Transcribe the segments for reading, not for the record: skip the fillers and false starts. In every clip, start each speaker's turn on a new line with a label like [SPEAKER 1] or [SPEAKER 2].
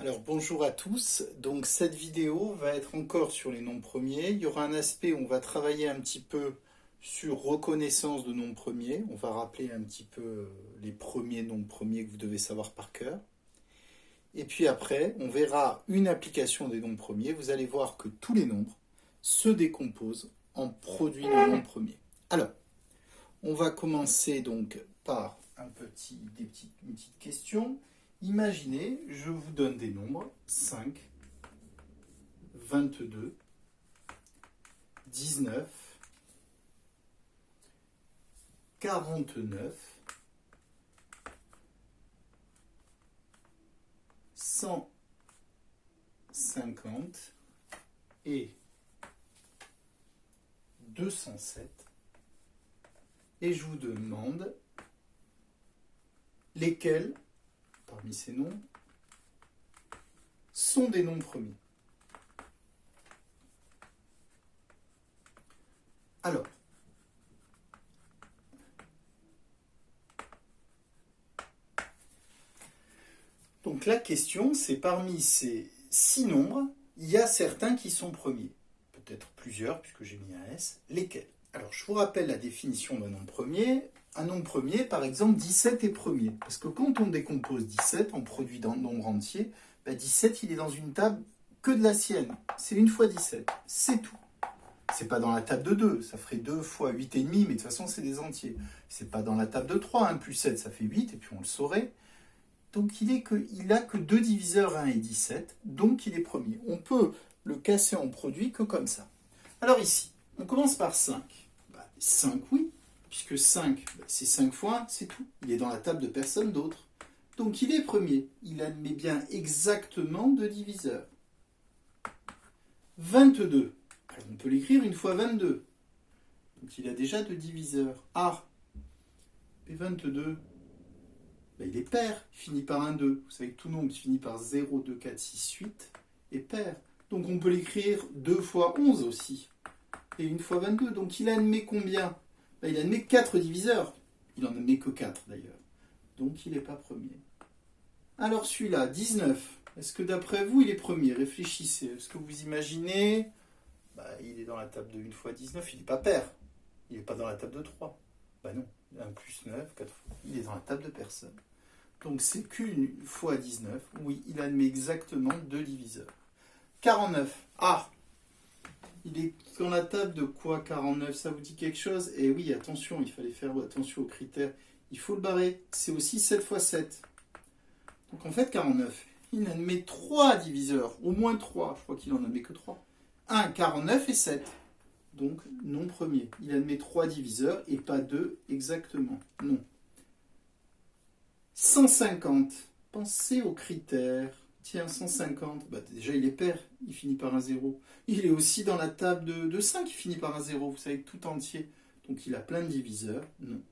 [SPEAKER 1] Alors bonjour à tous, donc cette vidéo va être encore sur les nombres premiers. Il y aura un aspect où on va travailler un petit peu sur reconnaissance de nombres premiers. On va rappeler un petit peu les premiers nombres premiers que vous devez savoir par cœur. Et puis après, on verra une application des nombres premiers. Vous allez voir que tous les nombres se décomposent en produits de nombres premiers. Alors, on va commencer donc par une petite question. Imaginez, je vous donne des nombres 5, 22, 19, 49, 150 et 207. Et je vous demande lesquels, parmi ces nombres, sont des nombres premiers. Alors, donc la question, c'est parmi ces 6 nombres, il y a certains qui sont premiers. Peut-être plusieurs, puisque j'ai mis un S. Lesquels? Alors, je vous rappelle la définition d'un nombre premier. Un nombre premier, par exemple, 17 est premier. Parce que quand on décompose 17 en produit d'un nombre entier, 17, il est dans une table que de la sienne. C'est 1 fois 17. C'est tout. C'est pas dans la table de 2. Ça ferait 2 fois 8,5, mais de toute façon, c'est des entiers. C'est pas dans la table de 3. 1 plus 7, ça fait 8, et puis on le saurait. Donc, il a que 2 diviseurs, 1 et 17. Donc, il est premier. On peut le casser en produit que comme ça. Alors ici, on commence par 5. 5, oui, puisque 5, c'est 5 fois 1, c'est tout. Il est dans la table de personne d'autre. Donc il est premier. Il admet bien exactement 2 diviseurs. 22. Alors, on peut l'écrire 1 fois 22. Donc il a déjà 2 diviseurs. Ah, et 22, il est pair. Il finit par un 2. Vous savez que tout nombre qui finit par 0, 2, 4, 6, 8 est pair. Donc on peut l'écrire 2 fois 11 aussi. Et 1 fois 22. Donc il admet combien? Il admet 4 diviseurs. Il n'en admet que 4 d'ailleurs. Donc il n'est pas premier. Alors celui-là, 19. Est-ce que d'après vous, il est premier? Réfléchissez. Est-ce que vous imaginez? Il est dans la table de 1 fois 19. Il n'est pas pair. Il n'est pas dans la table de 3. Non. 1 plus 9, 4 fois. Il est dans la table de personne. Donc c'est qu'une fois 19. Oui, il admet exactement 2 diviseurs. 49. Ah! Il est dans la table de quoi 49? Ça vous dit quelque chose? Et oui, attention, il fallait faire attention aux critères. Il faut le barrer. C'est aussi 7 fois 7. Donc en fait, 49, il admet 3 diviseurs. Au moins 3. Je crois qu'il n'en admet que 3. 1, 49 et 7. Donc non premier. Il admet 3 diviseurs et pas 2 exactement. Non. 150. Pensez aux critères. Tiens, 150, déjà il est pair, il finit par un 0. Il est aussi dans la table de 5, il finit par un 0, vous savez, tout entier. Donc il a plein de diviseurs, non.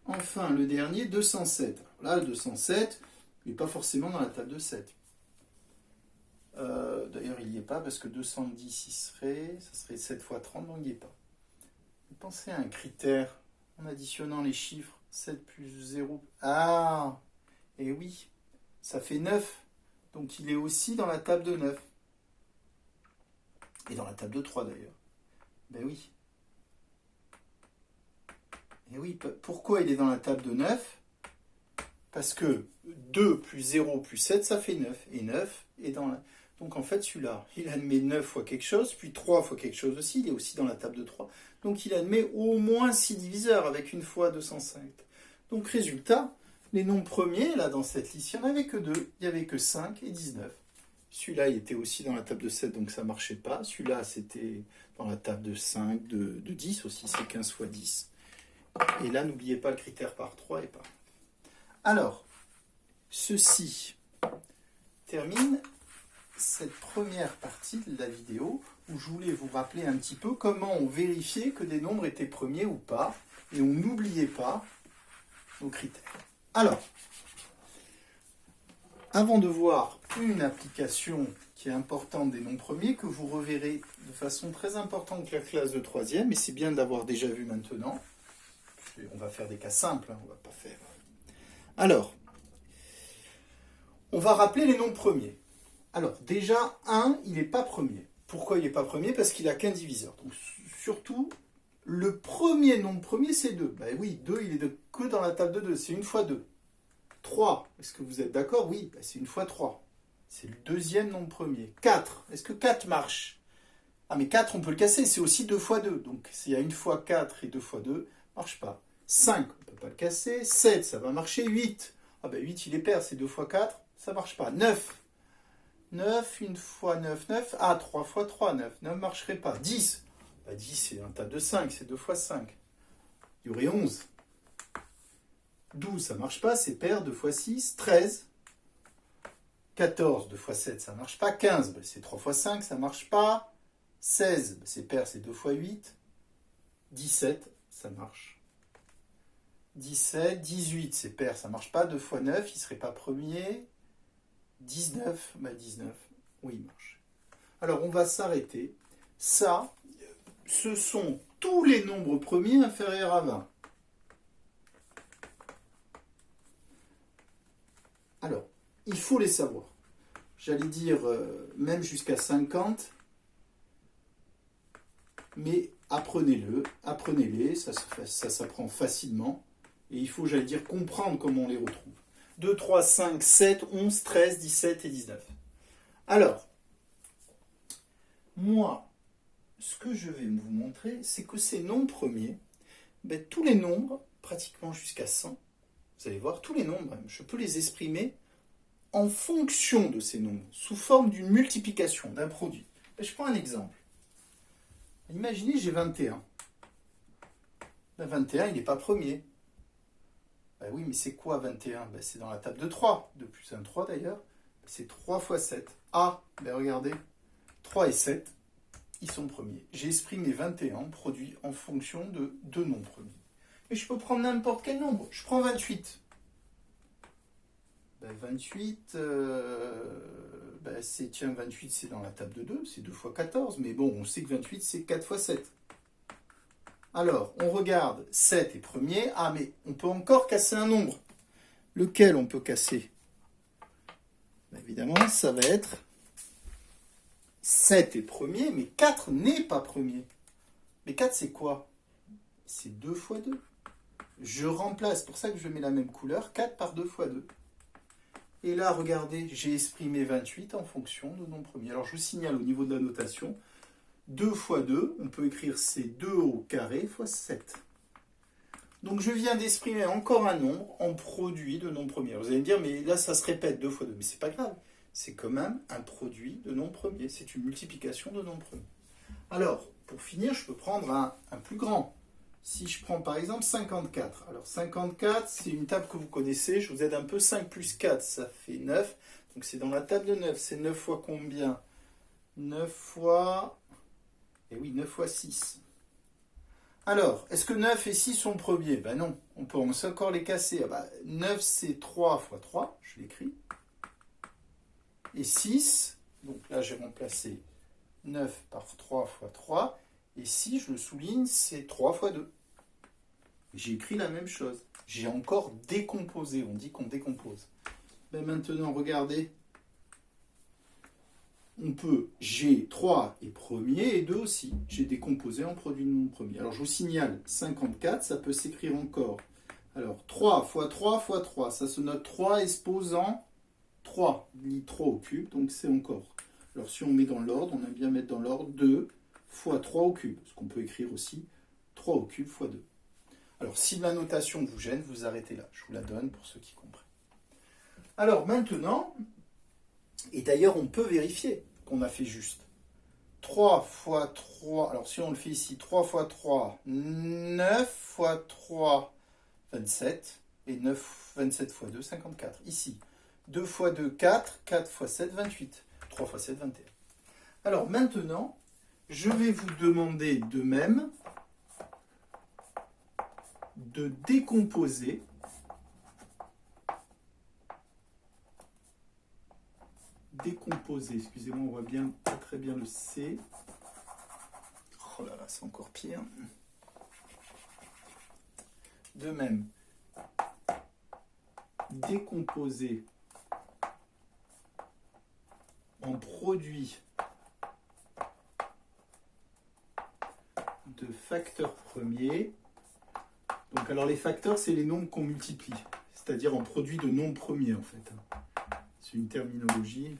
[SPEAKER 1] Enfin, le dernier, 207. Alors là, 207, il n'est pas forcément dans la table de 7. D'ailleurs, il n'y est pas, parce que 210, ça serait 7 fois 30, donc il n'y est pas. Pensez à un critère, en additionnant les chiffres, 7 plus 0. Ah, et oui. Ça fait 9. Donc il est aussi dans la table de 9. Et dans la table de 3 d'ailleurs. Ben oui. Et oui, pourquoi il est dans la table de 9? Parce que 2 plus 0 plus 7, ça fait 9. Et 9 est dans la... Donc en fait, celui-là, il admet 9 fois quelque chose, puis 3 fois quelque chose aussi. Il est aussi dans la table de 3. Donc il admet au moins 6 diviseurs avec 1 fois 205. Donc résultat, les nombres premiers, là, dans cette liste, il n'y en avait que 2. Il n'y avait que 5 et 19. Celui-là, il était aussi dans la table de 7, donc ça ne marchait pas. Celui-là, c'était dans la table de 5, de 10 aussi, c'est 15 fois 10. Et là, n'oubliez pas le critère par 3 et par. Alors, ceci termine cette première partie de la vidéo où je voulais vous rappeler un petit peu comment on vérifiait que des nombres étaient premiers ou pas, et on n'oubliait pas nos critères. Alors, avant de voir une application qui est importante des nombres premiers, que vous reverrez de façon très importante avec la classe de 3e, et c'est bien de l'avoir déjà vu maintenant. On va faire des cas simples, on va pas faire... Alors, On va rappeler les nombres premiers. Alors, déjà, 1, il n'est pas premier. Pourquoi il n'est pas premier? Parce qu'il n'a qu'un diviseur. Donc, surtout, le premier nombre premier, c'est 2. Ben oui, 2, il est que dans la table de 2. C'est une fois 2. 3, est-ce que vous êtes d'accord? Oui, ben c'est une fois 3. C'est le deuxième nombre premier. 4, est-ce que 4 marche? Ah, mais 4, on peut le casser, c'est aussi 2 fois 2. Donc, s'il y a une fois 4 et 2 fois 2, marche pas. 5, on ne peut pas le casser. 7, ça va marcher. 8, ah ben 8, il est pair, c'est 2 fois 4, ça marche pas. 9, 9, une fois 9, 9. Ah, 3 fois 3, 9. 9 ne marcherait pas. 10. Bah, 10, c'est un tas de 5, c'est 2 fois 5. Il y aurait 11. 12, ça ne marche pas, c'est pair, 2 fois 6. 13. 14, 2 fois 7, ça ne marche pas. 15, bah, c'est 3 fois 5, ça ne marche pas. 16, bah, c'est pair, c'est 2 fois 8. 17, ça marche. 17, 18, c'est pair, ça ne marche pas. 2 fois 9, il ne serait pas premier. 19, bah 19, oui, il marche. Alors, on va s'arrêter. Ça, ce sont tous les nombres premiers inférieurs à 20. Alors, il faut les savoir. J'allais dire même jusqu'à 50, mais apprenez-les, ça s'apprend facilement. Et il faut, j'allais dire, comprendre comment on les retrouve. 2, 3, 5, 7, 11, 13, 17 et 19. Alors, moi, ce que je vais vous montrer, c'est que ces nombres premiers, ben, tous les nombres, pratiquement jusqu'à 100, vous allez voir, tous les nombres, je peux les exprimer en fonction de ces nombres, sous forme d'une multiplication, d'un produit. Ben, je prends un exemple. Imaginez, j'ai 21. Ben, 21, il n'est pas premier. Ben oui, mais c'est quoi 21? Ben, c'est dans la table de 3. 2 plus 1, 3 d'ailleurs. Ben, c'est 3 fois 7. Ah, ben regardez, 3 et 7, ils sont premiers. J'ai exprimé 21 produits en fonction de deux nombres premiers. Mais je peux prendre n'importe quel nombre. Je prends 28. Ben 28, ben tiens, 28 c'est dans la table de 2, c'est 2 fois 14. Mais bon, on sait que 28 c'est 4 fois 7. Alors, on regarde, 7 est premier. Ah, mais on peut encore casser un nombre. Lequel on peut casser? Ben évidemment, ça va être 7 est premier, mais 4 n'est pas premier. Mais 4, c'est quoi? C'est 2 fois 2. Je remplace, c'est pour ça que je mets la même couleur, 4 par 2 fois 2. Et là, regardez, j'ai exprimé 28 en fonction de nombre premier. Alors, je vous signale au niveau de la notation, 2 fois 2, on peut écrire c'est 2 au carré fois 7. Donc, je viens d'exprimer encore un nombre en produit de nombre premier. Vous allez me dire, mais là, ça se répète 2 fois 2. Mais c'est pas grave. C'est quand même un produit de nombre premier. C'est une multiplication de nombre premier. Alors, pour finir, je peux prendre un plus grand. Si je prends par exemple 54. Alors 54, c'est une table que vous connaissez. Je vous aide un peu. 5 plus 4, ça fait 9. Donc c'est dans la table de 9. C'est 9 fois combien? 9 fois... Eh oui, 9 fois 6. Alors, est-ce que 9 et 6 sont premiers? Ben non, on peut encore les casser. Ah ben, 9, c'est 3 fois 3. Je l'écris. Et 6, donc là j'ai remplacé 9 par 3 fois 3. Et 6, je le souligne, c'est 3 fois 2. J'ai écrit la même chose. J'ai encore décomposé. On dit qu'on décompose. Ben maintenant, regardez. J'ai 3 est premier et 2 aussi. J'ai décomposé en produit de nombre premier. Alors je vous signale, 54, ça peut s'écrire encore. Alors 3 fois 3 fois 3, ça se note 3 exposant 3. Lit 3 au cube, donc c'est encore. Alors si on met dans l'ordre, on aime bien mettre dans l'ordre 2 fois 3 au cube. Ce qu'on peut écrire aussi 3 au cube fois 2. Alors si la notation vous gêne, vous arrêtez là. Je vous la donne pour ceux qui comprennent. Alors maintenant, et d'ailleurs on peut vérifier qu'on a fait juste. 3 fois 3, alors si on le fait ici, 3 fois 3, 9 fois 3, 27. Et 27 fois 2, 54. Ici, 2 fois 2, 4. 4 fois 7, 28. 3 fois 7, 21. Alors maintenant, je vais vous demander de même de décomposer excusez-moi, on voit bien, pas très bien le C. Oh là là, c'est encore pire. De même, décomposer produit de facteurs premiers. Donc, alors les facteurs, c'est les nombres qu'on multiplie, c'est-à-dire en produit de nombres premiers, en fait. C'est une terminologie.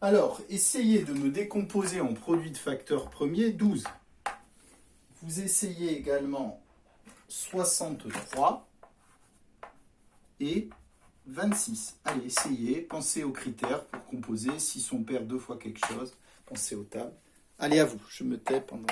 [SPEAKER 1] Alors, essayez de me décomposer en produit de facteurs premiers 12. Vous essayez également 63 et 26. Allez, essayez, pensez aux critères pour composer. Si on perd deux fois quelque chose, pensez aux tables. Allez, à vous, je me tais pendant...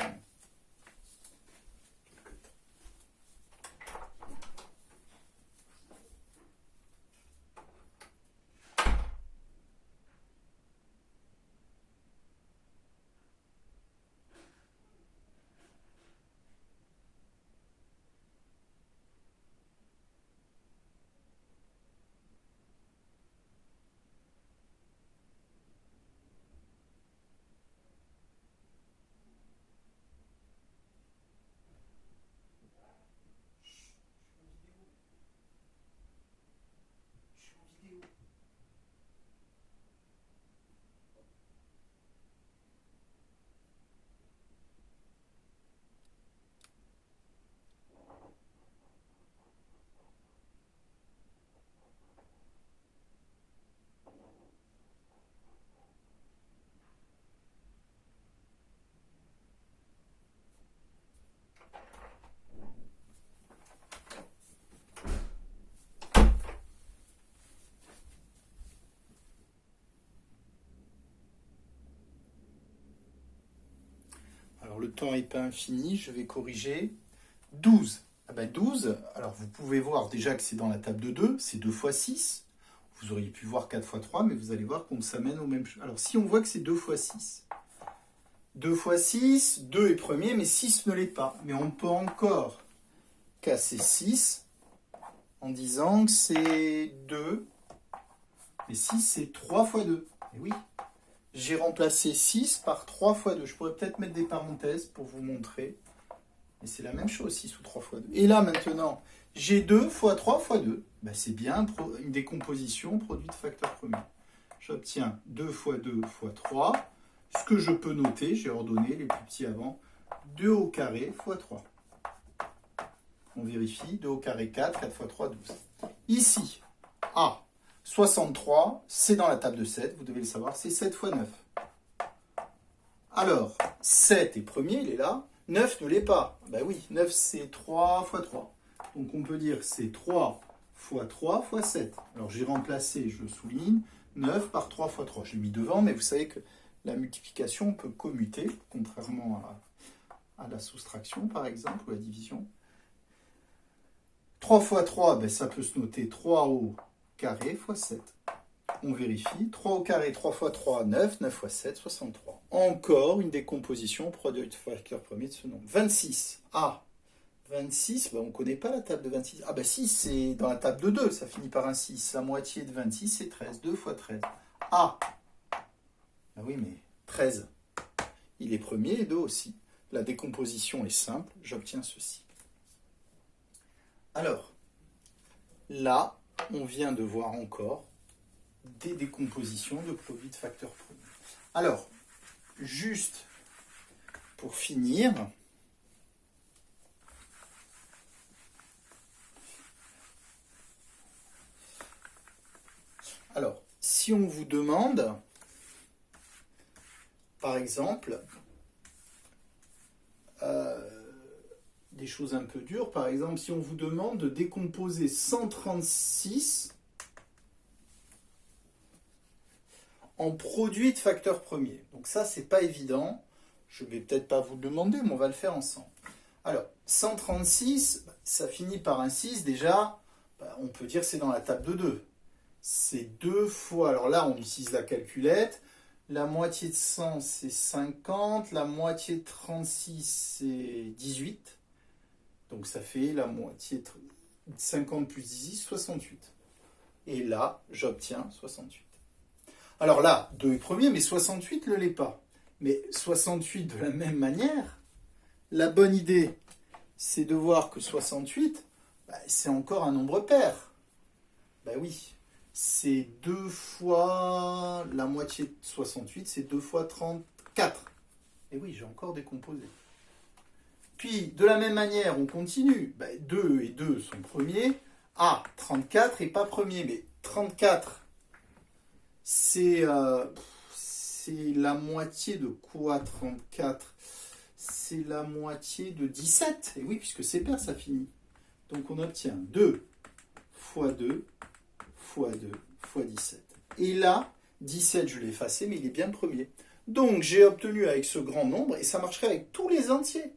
[SPEAKER 1] Alors le temps n'est pas infini, je vais corriger. 12. Ah ben 12, alors vous pouvez voir déjà que c'est dans la table de 2, c'est 2 fois 6. Vous auriez pu voir 4 fois 3, mais vous allez voir qu'on s'amène au même... Alors si on voit que c'est 2 fois 6, 2 fois 6, 2 est premier, mais 6 ne l'est pas. Mais on peut encore casser 6 en disant que c'est 2, mais 6 c'est 3 fois 2. Et oui, j'ai remplacé 6 par 3 fois 2. Je pourrais peut-être mettre des parenthèses pour vous montrer. Mais c'est la même chose, 6 ou 3 fois 2. Et là, maintenant, j'ai 2 fois 3 fois 2. Ben, c'est bien une décomposition produit de facteurs premiers. J'obtiens 2 fois 2 fois 3. Ce que je peux noter, j'ai ordonné les plus petits avant, 2 au carré fois 3. On vérifie, 2 au carré 4, 4 fois 3, 12. Ici, 63, c'est dans la table de 7, vous devez le savoir, c'est 7 fois 9. Alors, 7 est premier, il est là. 9 ne l'est pas. Ben oui, 9 c'est 3 fois 3. Donc on peut dire que c'est 3 fois 3 fois 7. Alors j'ai remplacé, je le souligne, 9 par 3 fois 3. Je l'ai mis devant, mais vous savez que la multiplication peut commuter, contrairement à la soustraction par exemple, ou la division. 3 fois 3, ben, ça peut se noter 3 au carré fois 7. On vérifie. 3 au carré, 3 fois 3, 9. 9 fois 7, 63. Encore une décomposition produit de facteur premier de ce nombre. 26. 26, ben on ne connaît pas la table de 26. Ah ben si, c'est dans la table de 2, ça finit par un 6. La moitié de 26, c'est 13. 2 fois 13. Ah oui, mais 13. Il est premier et 2 aussi. La décomposition est simple. J'obtiens ceci. Alors, là, on vient de voir encore des décompositions de produits de facteurs premiers. Alors, juste pour finir, alors, si on vous demande, par exemple, des choses un peu dures, par exemple, si on vous demande de décomposer 136 en produit de facteurs premiers. Donc ça, c'est pas évident. Je vais peut-être pas vous le demander, mais on va le faire ensemble. Alors, 136, ça finit par un 6. Déjà, on peut dire que c'est dans la table de 2. C'est 2 fois... Alors là, on utilise la calculette. La moitié de 100, c'est 50. La moitié de 36, c'est 18. Donc ça fait la moitié de 50 plus 18, 68. Et là, j'obtiens 68. Alors là, 2 est premier, mais 68 ne l'est pas. Mais 68, de la même manière, la bonne idée, c'est de voir que 68, c'est encore un nombre pair. Ben oui, c'est 2 fois la moitié de 68, c'est 2 fois 34. Et oui, j'ai encore décomposé. Puis, de la même manière, on continue. 2 et 2 sont premiers. Ah, 34 n'est pas premier, mais 34, c'est la moitié de quoi 34? C'est la moitié de 17. Et oui, puisque c'est pair, ça finit. Donc on obtient 2 fois 2 fois 2 fois 17. Et là, 17, je l'ai effacé, mais il est bien le premier. Donc j'ai obtenu avec ce grand nombre, et ça marcherait avec tous les entiers,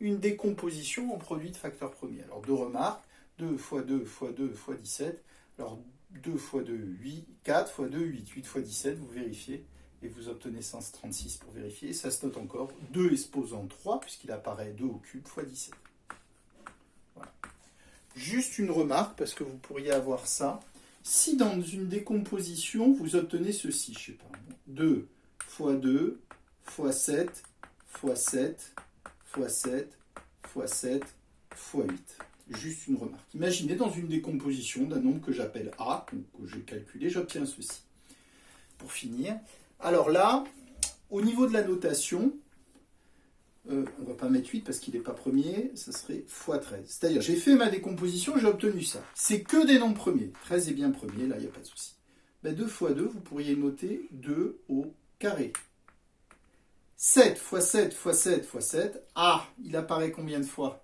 [SPEAKER 1] une décomposition en produit de facteurs premiers. Alors deux remarques, 2 fois 2 fois 2 fois 17. Alors 2 fois 2, 8, 4 fois 2, 8, 8 fois 17, vous vérifiez, et vous obtenez 136 pour vérifier. Et ça se note encore 2 exposant 3, puisqu'il apparaît 2 au cube fois 17. Voilà. Juste une remarque, parce que vous pourriez avoir ça. Si dans une décomposition, vous obtenez ceci, je ne sais pas, 2 fois 2 fois 7 fois 7 fois 7 fois 7 fois 8. Juste une remarque. Imaginez dans une décomposition d'un nombre que j'appelle A, donc que j'ai calculé, j'obtiens ceci. Pour finir, alors là, au niveau de la notation, on ne va pas mettre 8 parce qu'il n'est pas premier, ça serait x 13. C'est-à-dire, j'ai fait ma décomposition, j'ai obtenu ça. C'est que des nombres premiers. 13 est bien premier, là, il n'y a pas de souci. 2 fois 2, vous pourriez noter 2 au carré. 7 fois 7 fois 7 fois 7, ah, il apparaît combien de fois?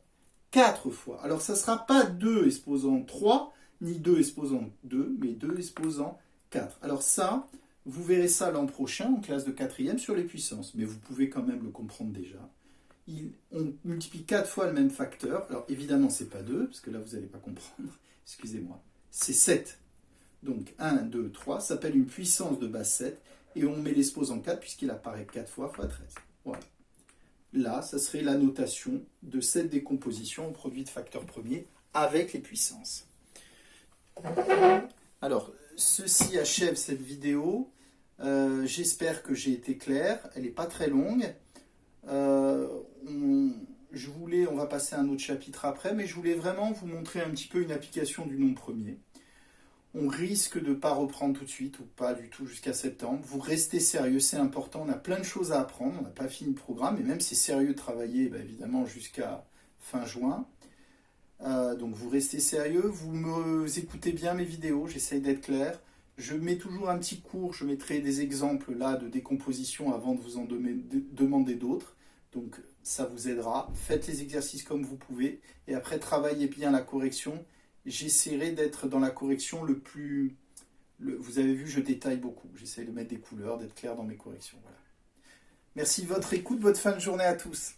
[SPEAKER 1] 4 fois. Alors, ça ne sera pas 2 exposant 3, ni 2 exposant 2, mais 2 exposant 4. Alors ça, vous verrez ça l'an prochain, en classe de 4e, sur les puissances. Mais vous pouvez quand même le comprendre déjà. On multiplie 4 fois le même facteur. Alors, évidemment, ce n'est pas 2, parce que là, vous n'allez pas comprendre. Excusez-moi. C'est 7. Donc, 1, 2, 3, ça s'appelle une puissance de base 7. Et on met l'exposant 4, puisqu'il apparaît 4 fois x 13. Voilà. Là, ça serait la notation de cette décomposition en produit de facteurs premiers avec les puissances. Alors, ceci achève cette vidéo. J'espère que j'ai été clair. Elle n'est pas très longue. On va passer à un autre chapitre après, mais je voulais vraiment vous montrer un petit peu une application du nombre premier. On risque de ne pas reprendre tout de suite, ou pas du tout jusqu'à septembre. Vous restez sérieux, c'est important. On a plein de choses à apprendre. On n'a pas fini le programme, et même c'est sérieux de travailler, évidemment, jusqu'à fin juin. Donc vous restez sérieux, vous me écoutez bien mes vidéos, j'essaye d'être clair. Je mets toujours un petit cours, je mettrai des exemples là de décomposition avant de vous en demander d'autres. Donc ça vous aidera. Faites les exercices comme vous pouvez, et après travaillez bien la correction. J'essaierai d'être dans la correction vous avez vu, je détaille beaucoup. J'essaie de mettre des couleurs, d'être clair dans mes corrections. Voilà. Merci de votre écoute, votre fin de journée à tous.